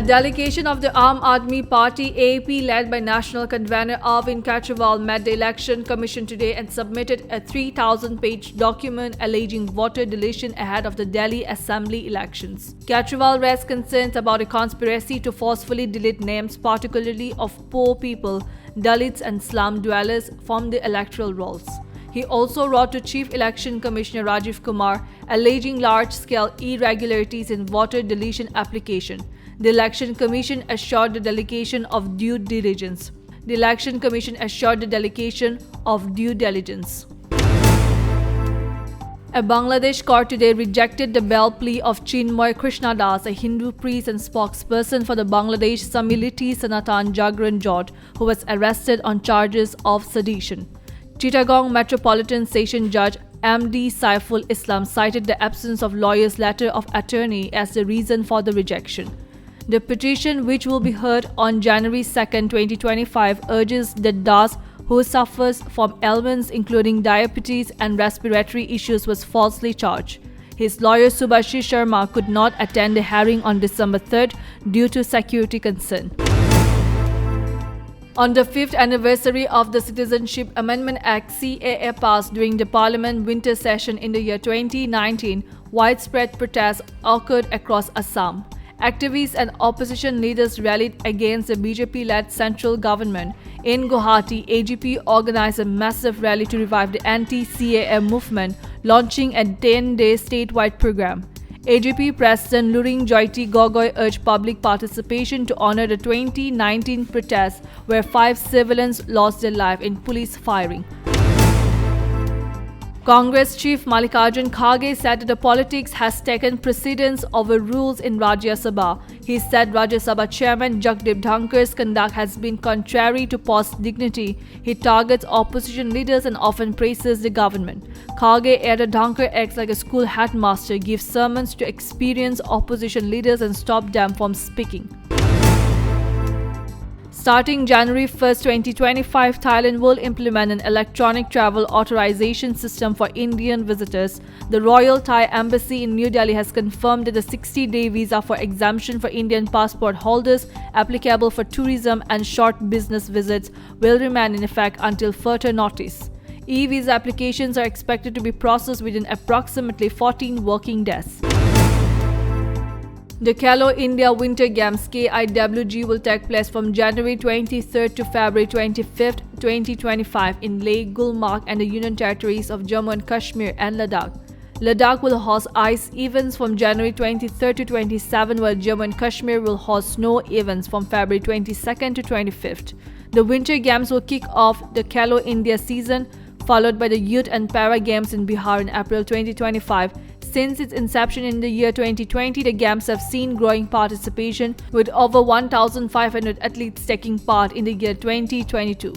A delegation of the Aam Aadmi Party (AAP) led by National Convener Arvind Kejriwal met the Election Commission today and submitted a 3,000-page document alleging voter deletion ahead of the Delhi Assembly elections. Kejriwal raised concerns about a conspiracy to forcefully delete names, particularly of poor people, Dalits and slum dwellers, from the electoral rolls. He also wrote to Chief Election Commissioner Rajiv Kumar alleging large-scale irregularities in voter deletion application. The Election Commission assured the delegation of due diligence. The Election Commission assured the delegation of due diligence. A Bangladesh court today rejected the bail plea of Chinmoy Krishnadas, a Hindu priest and spokesperson for the Bangladesh Samiliti Sanatan Jagran Jot, who was arrested on charges of sedition. Chittagong Metropolitan Session Judge MD Saiful Islam cited the absence of lawyer's letter of attorney as the reason for the rejection. The petition, which will be heard on January 2, 2025, urges that Das, who suffers from ailments including diabetes and respiratory issues, was falsely charged. His lawyer Subhashi Sharma could not attend the hearing on December 3rd due to security concern. On the 5th anniversary of the Citizenship Amendment Act (CAA) passed during the Parliament winter session in the year 2019, widespread protests occurred across Assam. Activists and opposition leaders rallied against the BJP-led central government. In Guwahati, AGP organized a massive rally to revive the anti-CAA movement, launching a 10-day statewide program. AGP President Luring Joyti Gogoi urged public participation to honor the 2019 protests where 5 civilians lost their life in police firing. Congress Chief Mallikarjun Kharge said that the politics has taken precedence over rules in Rajya Sabha. He said Rajya Sabha Chairman Jagdeep Dhankar's conduct has been contrary to post dignity. He targets opposition leaders and often praises the government. Kharge added Dhankar acts like a school headmaster, gives sermons to experienced opposition leaders and stops them from speaking. Starting January 1, 2025, Thailand will implement an electronic travel authorization system for Indian visitors. The Royal Thai Embassy in New Delhi has confirmed that the 60-day visa for exemption for Indian passport holders applicable for tourism and short business visits will remain in effect until further notice. E-visa applications are expected to be processed within approximately 14 working days. The Khelo India Winter Games (KIWG) will take place from January 23rd to February 25th, 2025 in Leh, Gulmarg and the Union Territories of Jammu and Kashmir and Ladakh. Ladakh will host ice events from January 23rd to 27th, while Jammu and Kashmir will host snow events from February 22nd to 25th. The Winter Games will kick off the Khelo India season, followed by the Youth and Para Games in Bihar in April 2025. Since its inception in the year 2020, the Games have seen growing participation with over 1,500 athletes taking part in the year 2022.